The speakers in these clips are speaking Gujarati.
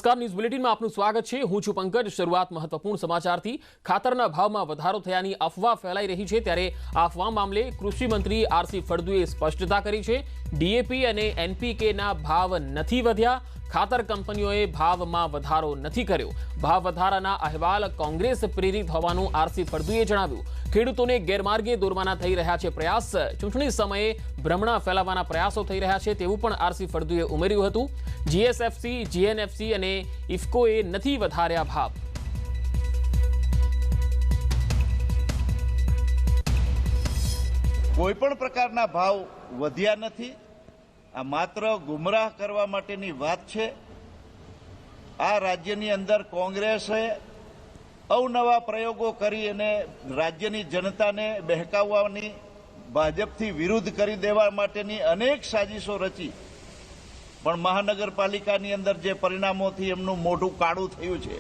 નમસ્કાર, ન્યૂઝ બુલેટિનમાં આપનું સ્વાગત છે। હું છું પંકજ। શરૂઆત મહત્વપૂર્ણ સમાચારથી। ખાતરના ભાવમાં વધારો થયાની અફવા ફેલાઈ રહી છે, ત્યારે આ અફવા મામલે કૃષિ મંત્રી આરસી ફળદુએ સ્પષ્ટતા કરી છે। ડીએપી અને એનપીકેના ભાવ નથી વધ્યા। ખાતર કંપનીઓએ ભાવમાં વધારો નથી કર્યો। ભાવ વધારાના અહેવાલ કોંગ્રેસ પ્રેરિત હોવાનું આરસી ફળદુએ જણાવ્યું। ખેડૂતોને ગેરમાર્ગે દોરવાના થઈ રહ્યા છે પ્રયાસ। ચૂંટણી સમયે ભ્રમણા ફેલાવવાના પ્રયાસો થઈ રહ્યા છે તેવું પણ આરસી ફળદુએ ઉમેર્યું હતું। જીએસએફસી, જીએનએફસી અને ઇફકોએ નથી વધાર્યા ભાવ। કોઈપણ પ્રકારના ભાવ વધ્યા નથી। આ માત્ર ગુમરાહ કરવા માટેની વાત છે। આ રાજ્યની અંદર કોંગ્રેસે અવનવા પ્રયોગો કરી અને રાજ્યની જનતાને બહેકાવવાની, ભાજપથી વિરુદ્ધ કરી દેવા માટેની અનેક સાજિશો રચી, પણ મહાનગરપાલિકાની અંદર જે પરિણામોથી એમનું મોઢું કાળું થયું છે,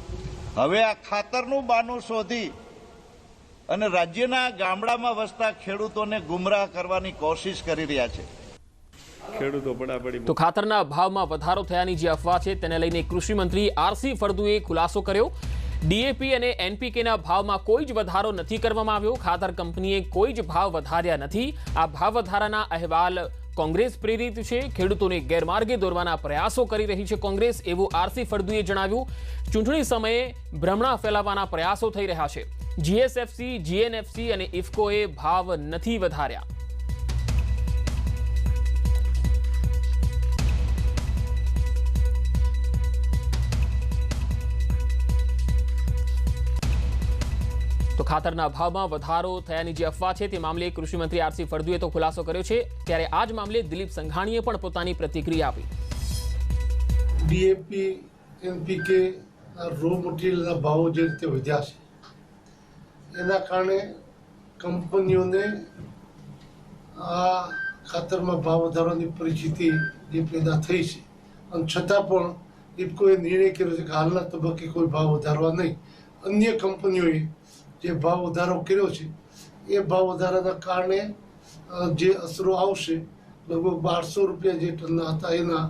હવે આ ખાતરનું બહાનું શોધી અને રાજ્યના ગામડામાં વસતા ખેડૂતોને ગુમરાહ કરવાની કોશિશ કરી રહ્યા છે। તો ખાતરના ભાવમાં વધારો થયાની જે અફવા છે તેને લઈને કૃષિ મંત્રી આરસી ફળદુએ ખુલાસો કર્યો। ડીએપી અને એનપીકેના ભાવમાં કોઈ જ વધારો નથી કરવામાં આવ્યો। ખાતર કંપનીએ કોઈ જ ભાવ વધાર્યા નથી। આ ભાવ વધારાના અહેવાલ કોંગ્રેસ પ્રેરિત છે। ખેડૂતોને ગેરમાર્ગે દોરવાના પ્રયાસો કરી રહી છે કોંગ્રેસ, એવું આરસી ફળદુએ જણાવ્યું। ચૂંટણી સમયે ભ્રમણા ફેલાવવાના પ્રયાસો થઈ રહ્યા છે। જીએસએફસી, જીએનએફસી અને ઇફકોએ ભાવ નથી વધાર્યા। તો ખાતરના ભાવમાં વધારો થયાની જે અફવા છે તે મામલે કૃષિ મંત્રી આરસી ફળદુએ તો ખુલાસો કર્યો છે, ત્યારે આ જ મામલે દિલીપ સંઘાણીએ પણ પોતાની પ્રતિક્રિયા આપી। ડીએપી, એનપીકે રો મટીરિયલના ભાવો જે રીતે વધ્યા છે, એના કારણે કંપનીઓને આ ખાતરમાં ભાવ વધારવાની પરિસ્થિતિ જે પેદા થઈ છે, અને છતાં પણ ઇફકોએ નિર્ણય કર્યો છે કે હાલના તબક્કે કોઈ ભાવ વધારવા નહીં। અન્ય કંપનીઓએ જે ભાવ વધારો કર્યો છે એ ભાવ વધારાના કારણે જે અસરો આવશે, લગભગ 1200 રૂપિયા જે ટનના હતા એના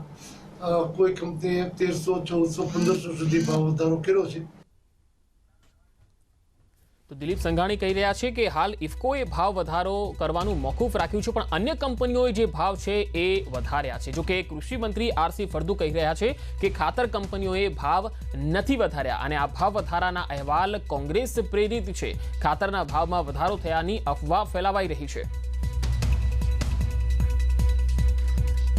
કોઈ કંપનીએ 1300, 1400, 1500 સુધી ભાવ વધારો કર્યો છે। તો દિલીપ સંઘાણી કહી રહ્યા છે કે હાલ ઇફકોએ ભાવ વધારો કરવાનું મોકૂફ રાખ્યું છે, પણ અન્ય કંપનીઓએ જે ભાવ છે એ વધાર્યા છે। જો કે કૃષિ મંત્રી આરસી ફળદુ કહી રહ્યા છે કે ખાતર કંપનીઓએ ભાવ નથી વધાર્યા અને આ ભાવ વધારાના અહેવાલ કોંગ્રેસ પ્રેરિત છે। ખાતરના ભાવમાં વધારો થયાની અફવા ફેલાવાઈ રહી છે।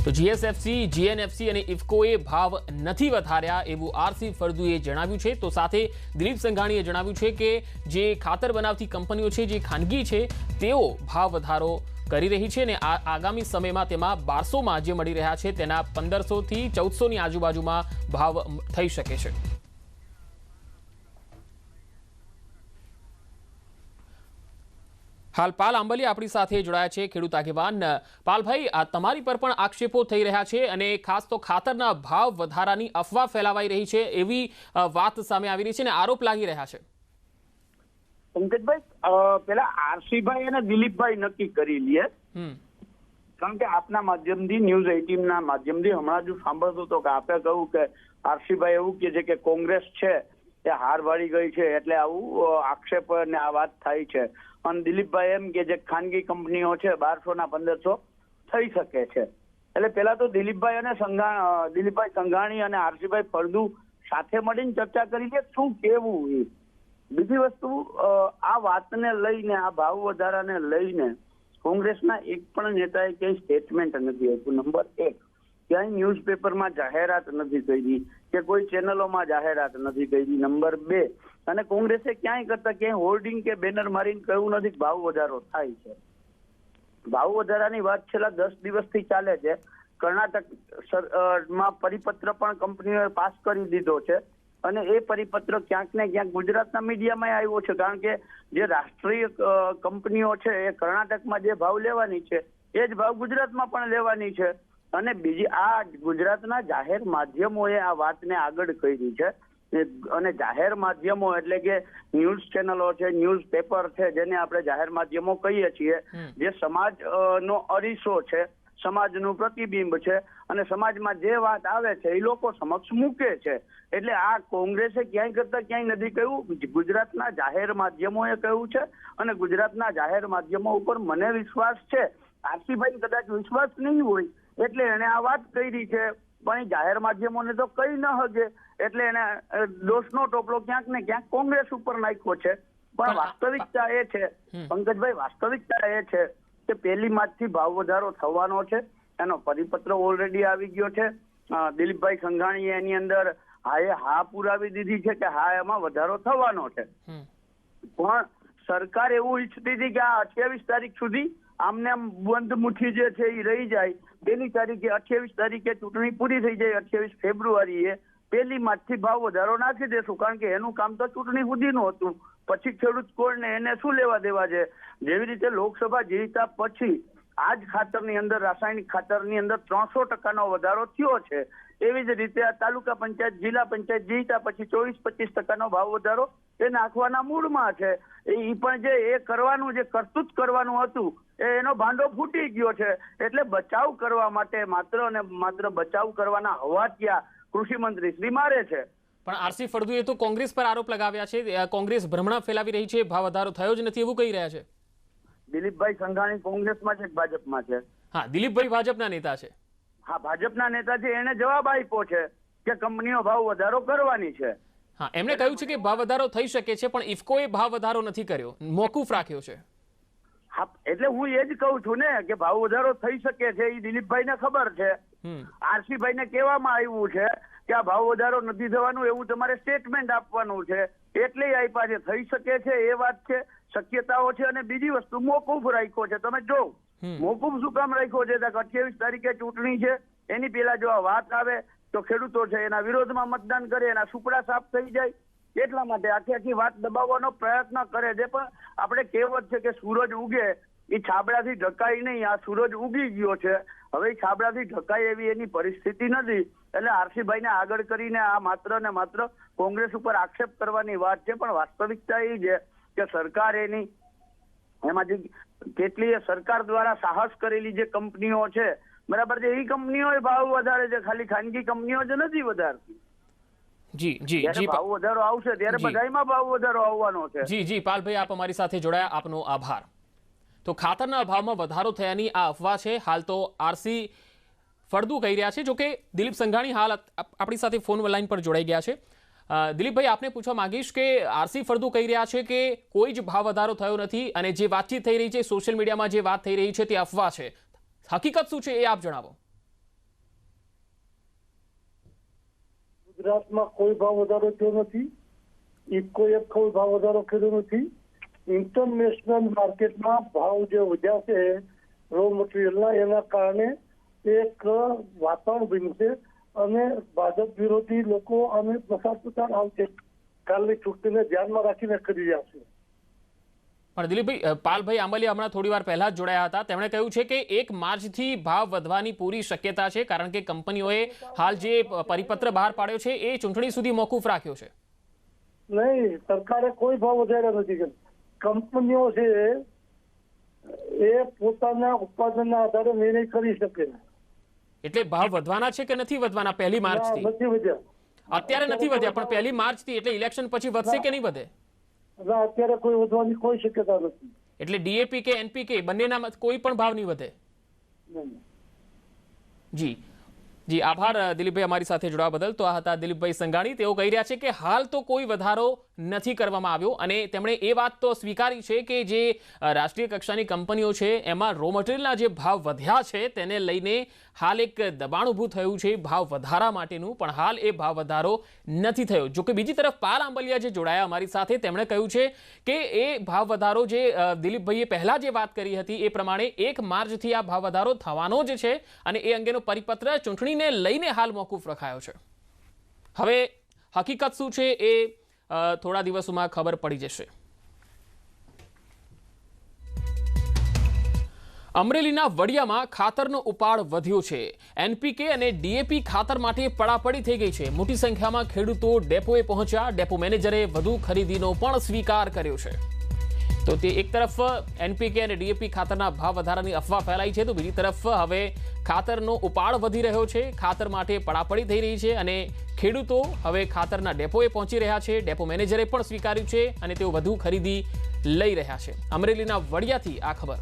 તો જીએસએફસી, જીએનએફસી અને ઇફકોએ ભાવ નથી વધાર્યા એવું આરસી ફળદુએ જણાવ્યું છે। તો સાથે દિલીપ સંઘાણીએ જણાવ્યું છે કે જે ખાતર બનાવતી કંપનીઓ છે, જે ખાનગી છે, તેઓ ભાવ વધારો કરી રહી છે અને આગામી સમયમાં તેમાં 1200માં જે મળી રહ્યા છે તેના 1500 થી 1400ની આજુબાજુમાં ભાવ થઈ શકે છે। હાલ પાલ આંબલિયા આપણી સાથે જોડાયા છે, ખેડૂત આગેવાન। પાલભાઈ, આ તમારી પર પણ આક્ષેપો થઈ રહ્યા છે અને ખાસ તો ખાતરના ભાવ વધારાની અફવા ફેલાવાઈ રહી છે એવી વાત સામે આવી રહી છે અને આરોપ લાગી રહ્યા છે। પંકજભાઈ, પેલા આરસીભાઈ અને દિલીપભાઈ નક્કી કરી લે, કારણ કે આપના માધ્યમથી, ન્યૂઝ 18 ના માધ્યમથી હમણાં જ સાંભળતો હતો કે આપે કહ્યું કે આરસીભાઈ એવું કહે છે કે કોંગ્રેસ છે એ હાર વાળી ગઈ છે, એટલે આવું આક્ષેપ ને આ વાત થાય છે। અને દિલીપભાઈ એમ કે જે ખાનગી કંપનીઓ છે 1200 ના 1500 થઈ શકે છે। એટલે પેલા તો દિલીપભાઈ સંઘાણી અને આરસીભાઈ ફળદુ સાથે મળીને ચર્ચા કરી લે શું કેવું એ। બીજી વસ્તુ, આ વાતને લઈને, આ ભાવ વધારાને લઈને કોંગ્રેસના એક પણ નેતાએ ક્યાંય સ્ટેટમેન્ટ નથી આપ્યું। નંબર 1, ક્યાંય ન્યૂઝપેપરમાં જાહેરાત નથી કરી કે કોઈ ચેનલોમાં જાહેરાત નથી કરી। નંબર 2, અને કોંગ્રેસે ક્યાંય કરતા ક્યાંય હોર્ડિંગ કે બેનર મારીને કહ્યું નથી કે ભાવ વધારો થાય છે। ભાવ વધારાની વાત છેલ્લા 10 દિવસથી ચાલે છે। કર્ણાટકમાં પરિપત્ર પણ કંપનીઓએ પાસ કરી દીધો છે અને એ પરિપત્ર ક્યાંક ને ક્યાંક ગુજરાતના મીડિયામાં આવ્યો છે, કારણ કે જે રાષ્ટ્રીય કંપનીઓ છે એ કર્ણાટકમાં જે ભાવ લેવાની છે એ જ ભાવ ગુજરાતમાં પણ લેવાની છે। અને બીજી, આ ગુજરાતના જાહેર માધ્યમોએ આ વાતને આગળ કરી છે અને જાહેર માધ્યમો એટલે કે ન્યૂઝ ચેનલો છે, ન્યૂઝ પેપર છે, જેને આપણે જાહેર માધ્યમો કહીએ છીએ, જે સમાજ નો અરીસો છે, સમાજનું પ્રતિબિંબ છે અને સમાજમાં જે વાત આવે છે એ લોકો સમક્ષ મૂકે છે. એટલે આ કોંગ્રેસે ક્યાંય કરતા ક્યાંય નથી કહ્યું, ગુજરાતના જાહેર માધ્યમોએ કહ્યું છે અને ગુજરાતના જાહેર માધ્યમો ઉપર મને વિશ્વાસ છે. આરસીભાઈ કદાચ વિશ્વાસ નહીં હોય એટલે એને આ વાત કરી છે, પણ એ જાહેર માધ્યમોને તો કઈ ન હગે એટલે એને દોષનો ટોપલો ક્યાંક ને ક્યાંક કોંગ્રેસ ઉપર નાખ્યો છે. પણ વાસ્તવિકતા એ છે પંકજભાઈ, વાસ્તવિકતા એ છે કે 1 માર્ચથી ભાવ વધારો થવાનો છે. એનો પરિપત્ર ઓલરેડી આવી ગયો છે. દિલીપભાઈ સંઘાણીએ એની અંદર હા પુરાવી દીધી છે કે હા એમાં વધારો થવાનો છે. પણ સરકાર એવું ઈચ્છતી હતી કે આ 28 તારીખ સુધી આમને આમ બંધ મુઠ્ઠી જે છે એ રહી જાય. 1 તારીખે 28 તારીખે ચૂંટણી પૂરી થઈ જાય, 28 ફેબ્રુઆરીએ 1 માર્ચથી ભાવ વધારો નાખી દેશું, કારણ કે એનું કામ તો ચૂંટણી સુધીનું હતું. પછી ખેડૂત કોળને એને શું લેવા દેવા છે. જેવી રીતે લોકસભા જીત્યા પછી આ જ ખાતરની અંદર, રાસાયણિક ખાતરની અંદર 300% વધારો થયો છે, એવી જ રીતે આ તાલુકા પંચાયત, જિલ્લા પંચાયત જીત્યા પછી 24-25% ભાવ વધારો એ નાખવાના મૂડમાં છે. એ પણ જે એ કરવાનું, જે કરતૂત કરવાનું હતું એનો ભાંડો ફૂટી ગયો છે. એટલે બચાવ કરવા માટે માત્ર ને માત્ર બચાવ કરવાના હવાટિયા કૃષિ મંત્રી શ્રી મારે છે. પણ આરસી ફળદુએ તો કોંગ્રેસ પર આરોપ લગાવ્યા છે, કોંગ્રેસ ભ્રમણા ફેલાવી રહી છે, ભાવ વધારો થયો જ નથી એવું કહી રહ્યા છે. દિલીપભાઈ સંઘાણી કોંગ્રેસમાં છે કે ભાજપમાં છે? હા, દિલીપભાઈ ભાજપના નેતા છે. હા, ભાજપના નેતા છે. એને જવાબ આપ્યો છે કે કંપનીઓ ભાવ વધારો કરવાની છે. હા, એમણે કહ્યું છે કે ભાવ વધારો થઈ શકે છે, પણ ઇફકોએ ભાવ વધારો નથી કર્યો, મોકૂફ રાખ્યો છે. હા, એટલે હું એ જ કહું છું ને કે ભાવ વધારો થઈ શકે છે, એ દિલીપભાઈને ખબર છે. આરસીભાઈને કહેવામાં આવ્યું છે કે આ ભાવ વધારો નથી થવાનું, એવું તમારે સ્ટેટમેન્ટ આપવાનું છે, એટલે આપ્યા છે. થઈ શકે છે એ વાત છે, શક્યતાઓ છે. અને બીજી વસ્તુ મોકૂફ રાખ્યો છે. તમે જો મોકૂફ શું કામ રાખ્યો છે? 28 તારીખે ચૂંટણી છે, એની પહેલા જો આ વાત આવે તો ખેડૂતો છે એના વિરોધમાં મતદાન કરે, એના સુપડા સાફ થઈ જાય, એટલા માટે આખી વાત દબાવવાનો પ્રયત્ન કરે છે. પણ આપણે કહેવત છે કે સૂરજ ઉગે એ છાબડાથી ઢકાય નહીં. આ સૂરજ ઉગી ગયો છે, હવે છાબડાથી ઢકાય એવી એની પરિસ્થિતિ નથી. એટલે આરસીભાઈને આગળ કરીને આ માત્ર ને માત્ર કોંગ્રેસ ઉપર આક્ષેપ કરવાની વાત છે. પણ વાસ્તવિકતા એ છે કે સરકાર એની એમાં જે કેટલીય સરકાર દ્વારા સાહસ કરેલી જે કંપનીઓ છે, બરાબર છે, એ કંપનીઓ ભાવ વધારે છે, ખાલી ખાનગી કંપનીઓ જ નથી વધારતી. જી જી જી, ભાવ વધારો આવશે ત્યારે બધામાં ભાવ વધારો આવવાનો છે. જી જી, પાલભાઈ આપ અમારી સાથે જોડાયા, આપનો આભાર. તો ખાતરના ભાવમાં વધારો થયાની આ અફવા છે. હાલ તો આરસી ફળદુ કહી રહ્યા છે, જોકે દિલીપ સંઘાણી હાલ આપણી સાથે ફોન લાઈન પર જોડાઈ ગયા છે. દિલીપભાઈ, આપને પૂછવા માંગીશ કે આરસી ફળદુ કહી રહ્યા છે કે કોઈ જ ભાવ વધારો થયો નથી અને જે વાતચીત થઈ રહી છે, સોશિયલ મીડિયામાં જે વાત થઈ રહી છે તે અફવા છે. હકીકત શું છે એ આપ જણાવો. ગુજરાતમાં કોઈ ભાવ વધારો થયો નથી, ઇફકોએ કોઈ ભાવ વધારો કર્યો નથી. ઇન્ટરનેશનલ માર્કેટમાં ભાવ જે વધ્યા છે રો મટીરિયલના, એના કારણે એક વાતાવરણ બન્યું છે અને ભાજપ વિરોધી લોકો અને પ્રસાર આવશે કાલની ચૂંટણીને ધ્યાનમાં રાખીને કરી રહ્યા છે. પણ દિલીપભાઈ, પાલભાઈ આંબલિયા હમણાં થોડી વાર પહેલા જ જોડાયા હતા, તેમણે કહ્યું છે કે 1 માર્ચથી ભાવ વધવાની પૂરી શક્યતા છે, કારણ કે કંપનીઓએ હાલ જે પરિપત્ર બહાર પાડ્યો છે એ ચૂંટણી સુધી મોકૂફ રાખ્યો છે. નહીં, સરકારે કોઈ ભાવ વધાર્યા નથી. કંપનીઓ છે એ પોતાના ઉત્પાદનના આધારે નિર્ણય કરી શકે. એટલે ભાવ વધવાના છે કે નથી વધવાના 1 માર્ચથી? નથી વધ્યા. અત્યારે નથી વધ્યા, પણ 1 માર્ચથી એટલે ઇલેક્શન પછી વધશે કે નહીં વધે? અત્યારે કોઈ વધવાની કોઈ શક્યતા નથી. એટલે ડીએપી કે એનપીકે બંનેના કોઈ પણ ભાવ નહીં વધે? જી જી, આભાર દિલીપભાઈ અમારી સાથે જોડાવા બદલ. તો આ હતા દિલીપભાઈ સંઘાણી. તેઓ કહી રહ્યા છે કે હાલ તો કોઈ વધારો નથી કરવામાં આવ્યો અને તેમણે એ વાત તો સ્વીકારી છે કે જે રાષ્ટ્રીય કક્ષાની કંપનીઓ છે એમાં રો મટીરિયલના જે ભાવ વધ્યા છે તેને લઈને હાલ એક દબાણ ઊભું થયું છે ભાવ વધારા માટેનું, પણ હાલ એ ભાવ વધારો નથી થયો. જો કે બીજી તરફ પાલ આંબલિયા જે જોડાયા અમારી સાથે, તેમણે કહ્યું છે કે એ ભાવ વધારો જે દિલીપભાઈએ પહેલા જે વાત કરી હતી એ પ્રમાણે 1 માર્ચથી આ ભાવ વધારો થવાનો જ છે અને એ અંગેનો પરિપત્ર ચૂંટણીને લઈને હાલ મોકૂફ રખાયો છે. હવે હકીકત શું છે એ થોડા દિવસોમાં ખબર પડી જશે. અમરેલીના વડિયામાં ખાતરનો ઉપાડ વધ્યો છે. એનપીકે અને ડીએપી ખાતર માટે પડાપડી થઈ ગઈ છે. મોટી સંખ્યામાં ખેડૂતો ડેપોએ પહોંચ્યા. ડેપો મેનેજરે વધુ ખરીદીનો પણ સ્વીકાર કર્યો છે. તો તે એક તરફ NPK અને DAP ખાતરના ભાવ વધારાની અફવા ફેલાઈ છે, તો બીજી તરફ હવે ખાતરનો ઉપાડ વધી રહ્યો છે, ખાતર માટે પડાપડી થઈ રહી છે અને ખેડૂતો હવે ખાતરના ડેપોએ પહોંચી રહ્યા છે. ડેપો મેનેજરે પણ સ્વીકાર્યું છે અને તેઓ વધુ ખરીદી લઈ રહ્યા છે. અમરેલીના વડિયાથી આ ખબર.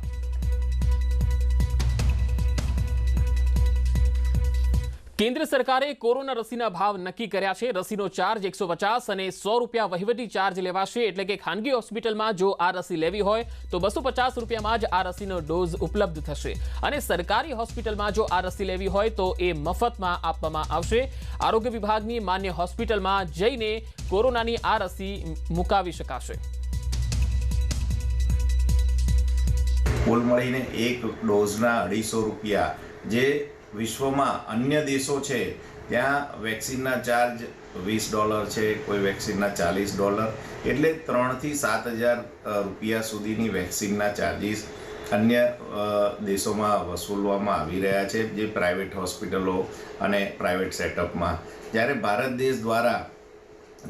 કેન્દ્ર સરકારે કોરોના રસીના ભાવ નક્કી કર્યા છે. રસીનો ચાર્જ 150 અને 100 રૂપિયા વહીવટી ચાર્જ લેવાશે. એટલે કે ખાનગી હોસ્પિટલમાં જો આ રસી લેવી હોય તો 250 રૂપિયામાં જ આ રસીનો ડોઝ ઉપલબ્ધ થશે અને સરકારી હોસ્પિટલમાં જો આ રસી લેવી હોય તો એ મફતમાં આપવામાં આવશે. આરોગ્ય વિભાગની માન્ય હોસ્પિટલમાં જઈને કોરોનાની આ રસી મુકાવી શકાશે. કુલ મળીને એક ડોઝના 250 રૂપિયા, જે વિશ્વમાં અન્ય દેશો છે ત્યાં વેક્સિનના ચાર્જ $20 છે, કોઈ વેક્સિનના $40, એટલે 3,000 થી 7,000 રૂપિયા સુધીની વેક્સિનના ચાર્જીસ અન્ય દેશોમાં વસૂલવામાં આવી રહ્યા છે, જે પ્રાઇવેટ હોસ્પિટલો અને પ્રાઇવેટ સેટઅપમાં. જ્યારે ભારત દેશ દ્વારા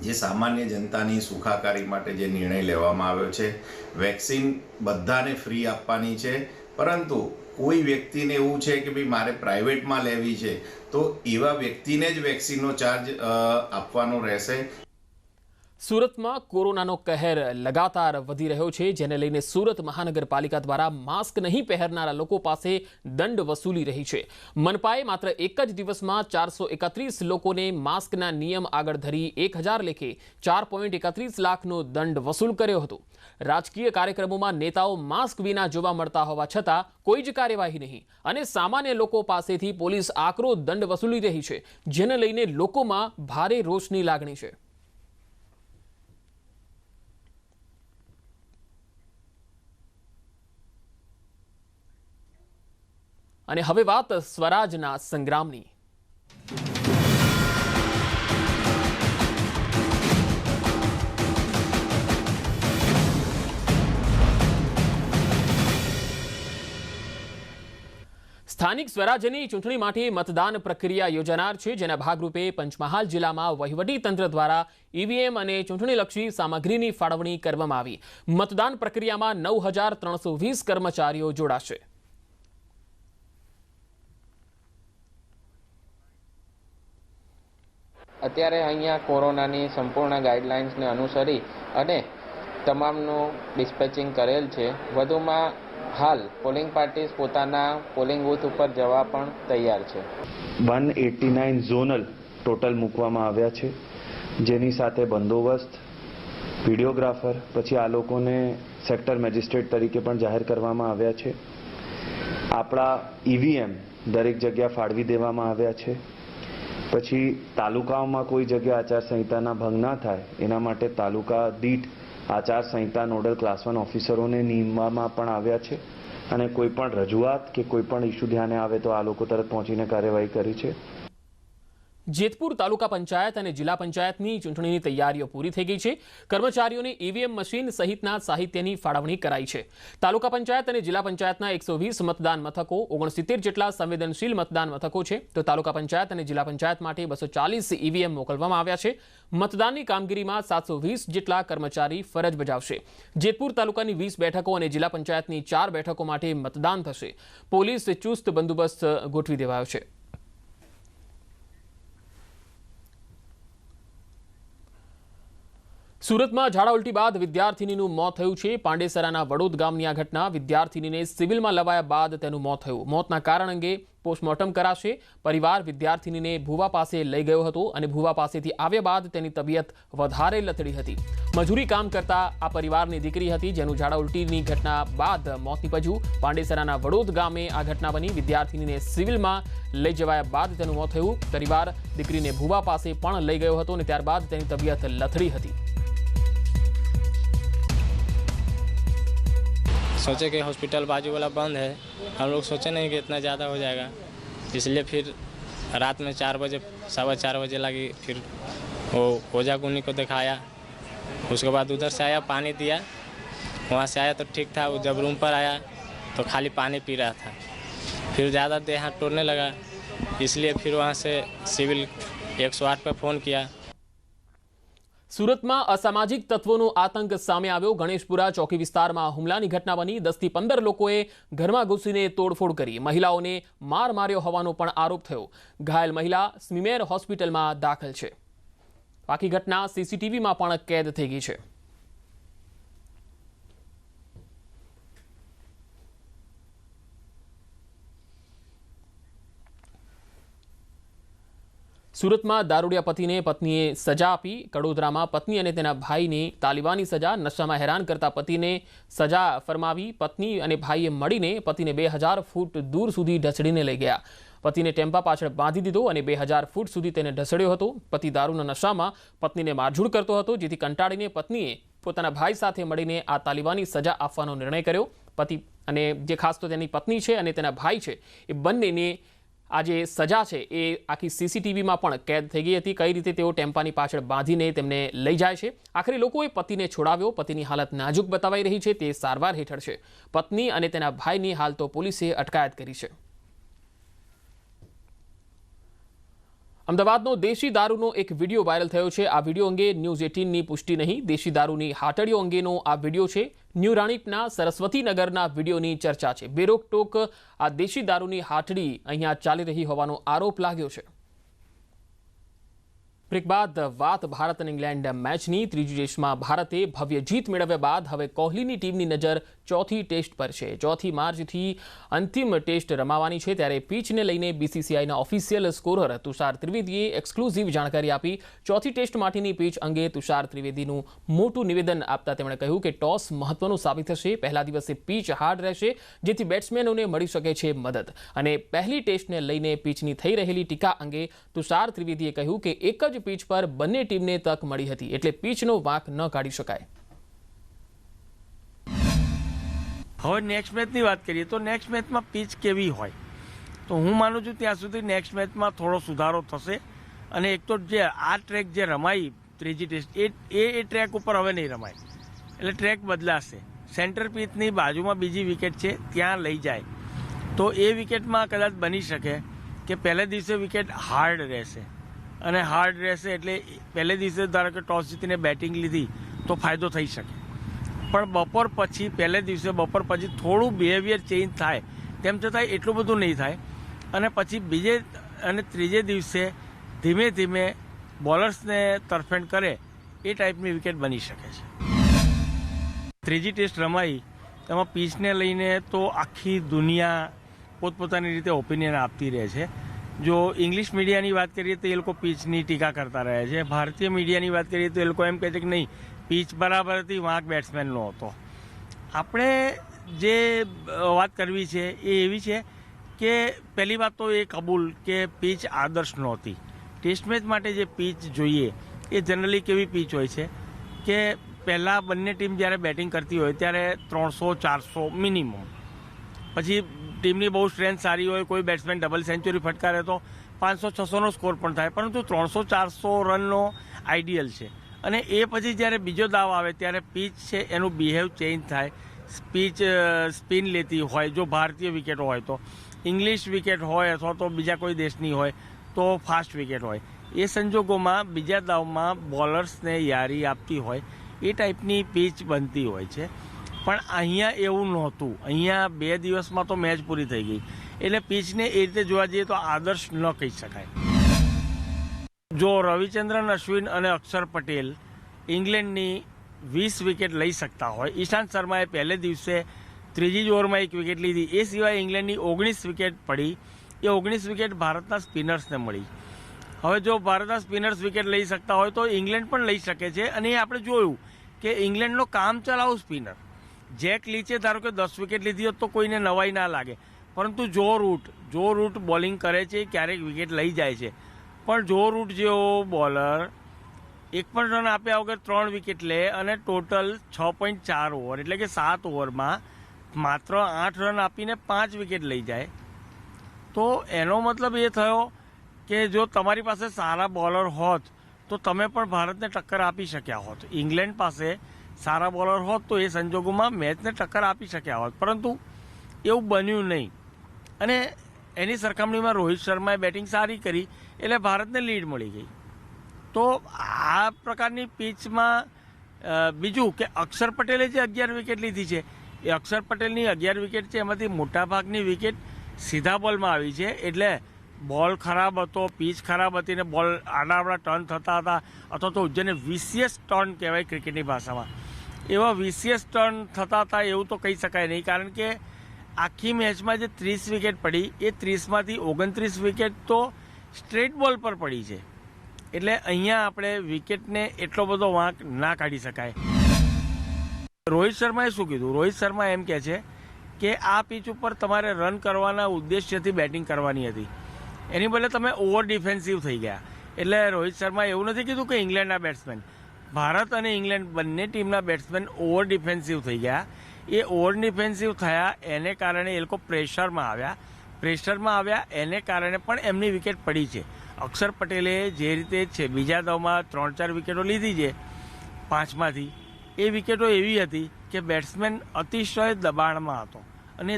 જે સામાન્ય જનતાની સુખાકારી માટે જે નિર્ણય લેવામાં આવ્યો છે, વેક્સિન બધાને ફ્રી આપવાની છે, પરંતુ કોઈ વ્યક્તિને એવું છે કે ભાઈ મારે પ્રાઇવેટમાં લેવી છે તો એવા વ્યક્તિને જ વેક્સિનનો ચાર્જ આપવાનો રહેશે. સુરતમાં કોરોનાનો કહેર લગાતાર વધી રહ્યો છે, જેને લઈને સુરત મહાનગરપાલિકા દ્વારા માસ્ક નહીં પહેરનારા લોકો પાસે દંડ વસૂલી રહી છે. મનપાએ માત્ર એક જ દિવસમાં 431 લોકોને માસ્કના નિયમ આગળ ધરી 1000 લેખે 4.31 લાખનો દંડ વસૂલ કર્યો હતો. રાજકીય કાર્યક્રમોમાં નેતાઓ માસ્ક વિના જોવા મળતા હોવા છતાં કોઈ જ કાર્યવાહી નહીં અને સામાન્ય લોકો પાસેથી પોલીસ આકરો દંડ વસૂલી રહી છે, જેને લઈને લોકોમાં ભારે રોષની લાગણી છે. અને હવે વાત સ્વરાજના સંગ્રામની. સ્થાનિક સ્વરાજ્યની ચૂંટણી માટે મતદાન પ્રક્રિયા યોજાનાર છે, જેના ભાગરૂપે પંચમહાલ જિલ્લામાં વહીવટી તંત્ર દ્વારા EVM અને ચૂંટણીલક્ષી સામગ્રીની ફાળવણી કરવામાં આવી. મતદાન પ્રક્રિયામાં 9,320 કર્મચારીઓ જોડાશે. અત્યારે અહીંયા કોરોનાની સંપૂર્ણ ગાઈડલાઇન્સને અનુસરી અને તમામનું ડિસ્પેચિંગ કરેલ છે. વધુમાં હાલ પોલિંગ પાર્ટીઝ પોતાના પોલિંગ બૂથ ઉપર જવા પણ તૈયાર છે. 189 ઝોનલ ટોટલ મૂકવામાં આવ્યા છે, જેની સાથે બંદોબસ્ત, વિડીયોગ્રાફર, પછી આ લોકોને સેક્ટર મેજિસ્ટ્રેટ તરીકે પણ જાહેર કરવામાં આવ્યા છે. આપણા EVM દરેક જગ્યા ફાળવી દેવામાં આવ્યા છે. પછી તાલુકાઓમાં કોઈ જગ્યા આચારસંહિતાના ભંગ ના થાય એના માટે તાલુકા દીઠ આચારસંહિતા નોડલ ક્લાસ 1 ઓફિસરોને નિમવામાં પણ આવ્યા છે અને કોઈ પણ રજૂઆત કે કોઈ પણ ઇસ્યુ ધ્યાને આવે તો આ લોકો તરત પહોંચીને કાર્યવાહી કરી છે. જેતપુર તાલુકા પંચાયત અને જિલ્લા પંચાયતની ચૂંટણીની તૈયારીઓ પૂરી થઈ ગઈ છે. કર્મચારીઓને EVM મશીન સહિતના સાહિત્યની ફાળવણી કરાઈ છે. તાલુકા પંચાયત અને જિલ્લા પંચાયતના 120 મતદાન મથકો, 69 જેટલા સંવેદનશીલ મતદાન મથકો છે, તો તાલુકા પંચાયત અને જિલ્લા પંચાયત માટે 240 EVM મોકલવામાં આવ્યા છે. મતદાનની કામગીરીમાં 720 જેટલા કર્મચારી ફરજ બજાવશે. જેતપુર તાલુકાની 20 બેઠકો અને જિલ્લા પંચાયતની 4 બેઠકો માટે મતદાન થશે. પોલીસ ચુસ્ત બંદોબસ્ત ગોઠવી દેવાયો છે. સુરતમાં ઝાડા ઉલટી બાદ વિદ્યાર્થિનીનું મોત થયું છે. પાંડેસરાના વડોદ ગામની આ ઘટના. વિદ્યાર્થિનીને સિવિલમાં લવાયા બાદ તેનું મોત થયું. મોતના કારણ અંગે પોસ્ટમોર્ટમ કરાશે. પરિવાર વિદ્યાર્થિનીને ભુવા પાસે લઈ ગયો હતો અને ભુવા પાસેથી આવ્યા બાદ તેની તબિયત વધારે લથડી હતી. મજૂરી કામ કરતા આ પરિવારની દીકરી હતી, જેનું ઝાડા ઉલટીની ઘટના બાદ મોત નીપજ્યું. પાંડેસરાના વડોદ ગામે આ ઘટના બની. વિદ્યાર્થિનીને સિવિલમાં લઈ જવાયા બાદ તેનું મોત થયું. પરિવાર દીકરીને ભુવા પાસે પણ લઈ ગયો હતો અને ત્યારબાદ તેની તબિયત લથડી હતી. सोचे कि हॉस्पिटल बाजू वाला बंद है, हम लोग सोचे नहीं कि इतना ज़्यादा हो जाएगा, इसलिए फिर रात में 4 बजे 4:15 बजे लगी, फिर वो ओझा गुनी को दिखाया. उसके बाद उधर से आया, पानी दिया, वहाँ से आया तो ठीक था. वो जब रूम पर आया तो खाली पानी पी रहा था. फिर ज़्यादा देह हाथ टूटने लगा, इसलिए फिर वहाँ से सिविल 108 पर फ़ोन किया. સુરતમાં અસામાજિક તત્વોનો આતંક સામે આવ્યો. ગણેશપુરા ચોકી વિસ્તારમાં હુમલાની ઘટના બની. 10 થી 15 લોકોએ ઘરમાં ઘૂસીને તોડફોડ કરી. મહિલાઓને માર માર્યો હોવાનો પણ આરોપ થયો. ઘાયલ મહિલા સ્મીમેર હોસ્પિટલમાં દાખલ છે. બાકી ઘટના સીસીટીવીમાં પણ કેદ થઈ ગઈ છે. સુરતમાં દારૂડિયા પતિને પત્નીએ સજા આપી. કડોદરામાં પત્ની અને તેના ભાઈને તાલિબાની સજા. નશામાં હેરાન કરતા પતિને સજા ફરમાવી. પત્ની અને ભાઈએ મળીને પતિને 2000 ફૂટ દૂર સુધી ઢસડીને લઈ ગયા. પતિને ટેમ્પા પાછળ બાંધી દીધો અને 2000 ફૂટ સુધી તેને ઢસડ્યો હતો. પતિ દારૂના નશામાં પત્નીને મારઝૂડ કરતો હતો, જેથી કંટાળીને પત્નીએ પોતાના ભાઈ સાથે મળીને આ તાલિબાની સજા આપવાનો નિર્ણય કર્યો. પતિ અને જે ખાસ તો તેની પત્ની છે અને તેના ભાઈ છે, એ બંનેને આ જે સજા છે એ આખી સીસીટીવીમાં પણ કેદ થઈ ગઈ હતી. કઈ રીતે તેઓ ટેમ્પાની પાછળ બાંધીને તેમને લઈ જાય છે. આખરે લોકોએ પતિને છોડાવ્યો. પતિની હાલત નાજુક બતાવાઈ રહી છે. તે સારવાર હેઠળ છે. પત્ની અને તેના ભાઈની હાલ તો પોલીસે અટકાયત કરી છે. અમદાવાદનો દેશી દારૂનો એક વિડીયો વાયરલ થયો છે. આ વિડીયો અંગે ન્યૂઝ 18ની પુષ્ટિ નહીં. દેશી દારૂની હાટડીઓ અંગેનો આ વિડીયો છે. ન્યૂ રાણીપના સરસ્વતીનગરના વિડીયોની ચર્ચા છે. બેરોકટોક આ દેશી દારૂની હાટડી અહીંયા ચાલી રહી હોવાનો આરોપ લાગ્યો છે. બ્રેક બાદ વાત ભારત અને ઇંગ્લેન્ડ મેચની. ત્રીજી ટેસ્ટમાં ભારતે ભવ્ય જીત મેળવ્યા બાદ હવે કોહલીની ટીમની નજર ચોથી ટેસ્ટ પર છે. 4 માર્ચથી અંતિમ ટેસ્ટ રમાવાની છે. ત્યારે પીચને લઈને બીસીસીઆઈના ઓફિશિયલ સ્કોરર તુષાર ત્રિવેદીએ એક્સક્લુઝિવ જાણકારી આપી. ચોથી ટેસ્ટ માટેની પીચ અંગે તુષાર ત્રિવેદીનું મોટું નિવેદન આપતા તેમણે કહ્યું કે ટોસ મહત્વનું સાબિત થશે. પહેલા દિવસે પીચ હાર્ડ રહેશે, જેથી બેટ્સમેનોને મળી શકે છે મદદ. અને પહેલી ટેસ્ટને લઈને પીચની થઈ રહેલી ટીકા અંગે તુષાર ત્રિવેદીએ કહ્યું કે એક જ પીચ પર બંને ટીમને તક મળી હતી, એટલે પીચનો વાંક ન કાઢી શકાય. હવે નેક્સ્ટ મેચની વાત કરીએ તો નેક્સ્ટ મેચમાં પીચ કેવી હોય, તો હું માનું છું ત્યાં સુધી નેક્સ્ટ મેચમાં થોડો સુધારો થશે. અને એક તો જે આ ટ્રેક જે રમાઈ ત્રીજી ટેસ્ટ એ ટ્રેક ઉપર હવે નહીં રમાય, એટલે ટ્રેક બદલાશે. સેન્ટર પીચની બાજુમાં બીજી વિકેટ છે, ત્યાં લઈ જાય તો એ વિકેટમાં કદાચ બની શકે કે પહેલે દિવસે વિકેટ હાર્ડ રહેશે. અને હાર્ડ રહેશે એટલે પહેલે દિવસે ધારો કે ટોસ જીતીને બેટિંગ લીધી તો ફાયદો થઈ શકે. પણ બપોર પછી પહેલે દિવસે બપોર પછી થોડું બિહેવિયર ચેન્જ થાય, તેમ છતાં એટલું બધું નહીં થાય. અને પછી બીજે અને ત્રીજે દિવસે ધીમે ધીમે બોલર્સને તરફેણ કરે એ ટાઈપની વિકેટ બની શકે છે. ત્રીજી ટેસ્ટ રમાઈ તેમાં પીચને લઈને તો આખી દુનિયા પોતપોતાની રીતે ઓપિનિયન આપતી રહે છે. જો ઇંગ્લિશ મીડિયાની વાત કરીએ તો એ લોકો પીચની ટીકા કરતા રહે છે. ભારતીય મીડિયાની વાત કરીએ તો એ લોકો એમ કહે છે કે નહીં, પીચ બરાબર હતી, વાંક બેટ્સમેનનો હતો. આપણે જે વાત કરવી છે એ એવી છે કે પહેલી વાત તો એ કબૂલ કે પીચ આદર્શ નહોતી. ટેસ્ટ મેચ માટે જે પીચ જોઈએ એ જનરલી કેવી પીચ હોય છે કે પહેલાં બંને ટીમ જ્યારે બેટિંગ કરતી હોય ત્યારે 300-400 મિનિમમ, પછી ટીમની બહુ સ્ટ્રેન્થ સારી હોય, કોઈ બેટ્સમેન ડબલ સેન્ચુરી ફટકારે તો 500-600નો સ્કોર પણ થાય, પરંતુ 300-400 રનનો આઈડિયલ છે. અને એ પછી જ્યારે બીજો દાવ આવે ત્યારે પીચ છે એનું બિહેવ ચેન્જ થાય. પીચ સ્પિન લેતી હોય, જો ભારતીય વિકેટો હોય તો, ઇંગ્લિશ વિકેટ હોય અથવા તો બીજા કોઈ દેશની હોય તો ફાસ્ટ વિકેટ હોય. એ સંજોગોમાં બીજા દાવમાં બોલર્સને યારી આપતી હોય એ ટાઈપની પીચ બનતી હોય છે. પણ અહીંયા એવું નહોતું. અહીંયા 2 દિવસમાં તો મેચ પૂરી થઈ ગઈ, એટલે પીચને એ રીતે જોવા જઈએ તો આદર્શ ન કહી શકાય. જો રવિચંદ્રન અશ્વિન અને અક્ષર પટેલ ઇંગ્લેન્ડની 20 વિકેટ લઈ શકતા હોય, ઈશાંત શર્માએ પહેલે દિવસે ત્રીજી જ ઓવરમાં 1 વિકેટ લીધી, એ સિવાય ઇંગ્લેન્ડની 19 વિકેટ પડી, એ 19 વિકેટ ભારતના સ્પિનર્સને મળી. હવે જો ભારતના સ્પિનર્સ વિકેટ લઈ શકતા હોય તો ઇંગ્લેન્ડ પણ લઈ શકે છે. અને એ આપણે જોયું કે ઇંગ્લેન્ડનો કામ ચલાવ સ્પિનર જેક લીચે ધારો કે 10 વિકેટ લીધી હોત તો કોઈને નવાઈ ના લાગે, પરંતુ જો રૂટ બોલિંગ કરે છે, ક્યારેક વિકેટ લઈ જાય છે. પણ જો રૂટ જેવો બોલર એક પણ રન આપ્યા વગર 3 વિકેટ લે અને ટોટલ 6.4 ઓવર એટલે કે 7 ઓવરમાં માત્ર 8 રન આપીને 5 વિકેટ લઈ જાય, તો એનો મતલબ એ થયો કે જો તમારી પાસે સારા બોલર હોત તો તમે પણ ભારતને ટક્કર આપી શક્યા હોત. ઇંગ્લેન્ડ પાસે સારા બોલર હોત તો એ સંજોગોમાં મેચને ટક્કર આપી શક્યા હોત, પરંતુ એવું બન્યું નહીં. અને એની સરખામણીમાં રોહિત શર્માએ બેટિંગ સારી કરી એટલે ભારતને લીડ મળી ગઈ. તો આ પ્રકારની પીચમાં બીજું કે અક્ષર પટેલે જે 11 વિકેટ લીધી છે એ અક્ષર પટેલની 11 વિકેટ છે, એમાંથી મોટાભાગની વિકેટ સીધા બોલમાં આવી છે. એટલે બોલ ખરાબ હતો, પીચ ખરાબ હતી ને બોલ આડાવડા ટર્ન થતા હતા, અથવા તો જેને વિશિયસ ટર્ન કહેવાય ક્રિકેટની ભાષામાં, એવા વિશિયસ ટર્ન થતા હતા એવું તો કહી શકાય નહીં. કારણ કે આખી મેચમાં જે 30 વિકેટ પડી એ 30માંથી 29 વિકેટ તો સ્ટ્રેટ બોલ પર પડી છે. એટલે અહીંયા આપણે વિકેટને એટલો બધો વાંક ના કાઢી શકાય. રોહિત શર્માએ શું કીધું? રોહિત શર્મા એમ કહે છે કે આ પીચ ઉપર તમારે રન કરવાના ઉદ્દેશ્યથી બેટિંગ કરવાની હતી, એની બદલે તમે ઓવર ડિફેન્સિવ થઈ ગયા. એટલે રોહિત શર્માએ એવું નથી કીધું કે ઇંગ્લેન્ડના બેટ્સમેન, ભારત અને ઇંગ્લેન્ડ બંને ટીમના બેટ્સમેન ઓવર ડિફેન્સિવ થઈ ગયા. એ ઓવર ડિફેન્સિવ થયા એને કારણે એ લોકો પ્રેશરમાં આવ્યા એને કારણે પણ એમની વિકેટ પડી છે. અક્ષર પટેલે જે રીતે છે બીજા દાવમાં 3-4 વિકેટો લીધી છે 5માંથી, એ વિકેટો એવી હતી કે બેટ્સમેન અતિશય દબાણમાં હતો અને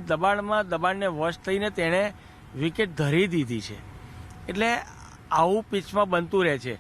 દબાણને વશ થઈને તેણે વિકેટ ધરી દીધી છે. એટલે આવું પિચમાં બનતું રહે છે.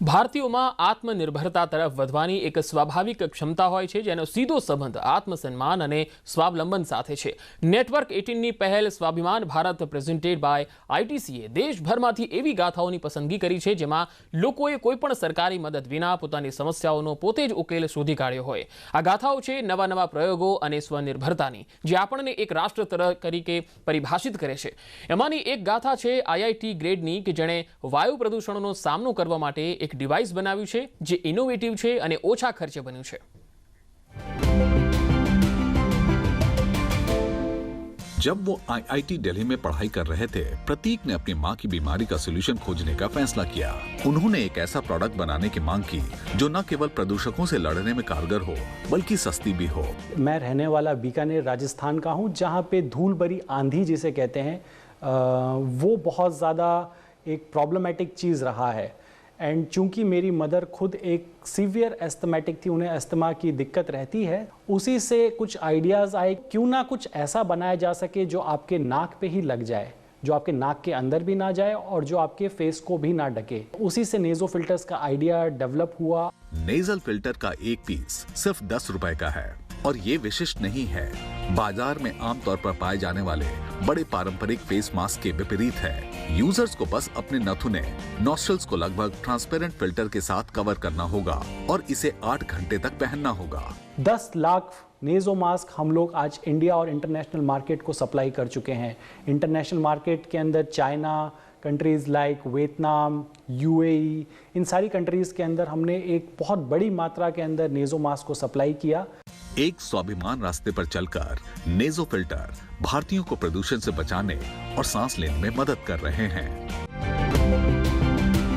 ભારતીયોમાં આત્મનિર્ભરતા તરફ વધવાની એક સ્વાભાવિક ક્ષમતા હોય છે, જેનો સીધો સંબંધ આત્મસન્માન અને સ્વાવલંબન સાથે છે. નેટવર્ક 18ની પહેલ સ્વાભિમાન ભારત પ્રેઝન્ટેડ બાય આઈટીસીએ દેશભરમાંથી એવી ગાથાઓની પસંદગી કરી છે જેમાં લોકોએ કોઈપણ સરકારી મદદ વિના પોતાની સમસ્યાઓનો પોતે જ ઉકેલ શોધી કાઢ્યો હોય. આ ગાથાઓ છે નવા પ્રયોગો અને સ્વનિર્ભરતાની, જે આપણને એક રાષ્ટ્ર તરીકે પરિભાષિત કરે છે. એમાંની એક ગાથા છે આઈઆઈટી ગ્રેડની, કે જેણે વાયુ પ્રદૂષણનો સામનો કરવા માટે એક ડિવાઇસ બનાવ્યું છે જે ઇનોવેટિવ છે અને ઓછા ખર્ચે બન્યું છે. जब वो आईआईटी दिल्ली में पढ़ाई कर रहे थे, प्रतीक ने अपनी मां की बीमारी का सॉल्यूशन खोजने का फैसला किया. उन्होंने एक ऐसा प्रोडक्ट बनाने की मांग की जो न केवल प्रदूषकों से लड़ने में कारगर हो बल्कि सस्ती भी हो. मैं रहने वाला बीकानेर राजस्थान का हूँ, जहाँ पे धूल भरी आंधी जिसे कहते हैं वो बहुत ज़्यादा एक प्रॉब्लमेटिक चीज़ रहा है. एंड चूंकि मेरी मदर खुद एक सीवियर एस्थमेटिक थी, उन्हें अस्थमा की दिक्कत रहती है, उसी से कुछ आइडियाज़ आए क्यों ना कुछ ऐसा बनाया जा सके जो आपके नाक पे ही लग जाए, जो आपके नाक के अंदर भी ना जाए और जो आपके फेस को भी ना ढके. उसी से नेजो फिल्टर्स का आइडिया डेवलप हुआ. नेजल फिल्टर का एक पीस सिर्फ 10 रुपए का है और ये विशिष्ट नहीं है. बाजार में आमतौर पर पाए जाने वाले बड़े पारंपरिक फेस मास्क के विपरीत है. यूजर्स को बस अपने नथुने नॉस्ट्रल्स को लगभग ट्रांसपेरेंट फिल्टर के साथ कवर करना होगा और इसे 8 घंटे तक पहनना होगा. 10 लाख नेजो मास्क हम लोग आज इंडिया और इंटरनेशनल मार्केट को सप्लाई कर चुके हैं. इंटरनेशनल मार्केट के अंदर China, countries like Vietnam, UAE, इन सारी कंट्रीज़ के अंदर हमने एक बहुत बड़ी मात्रा के अंदर नेजो मास्क को सप्लाई किया. एक स्वाभिमान रास्ते पर चलकर नेजो फिल्टर भारतीयों को प्रदूषण से बचाने और सांस लेने में मदद कर रहे हैं.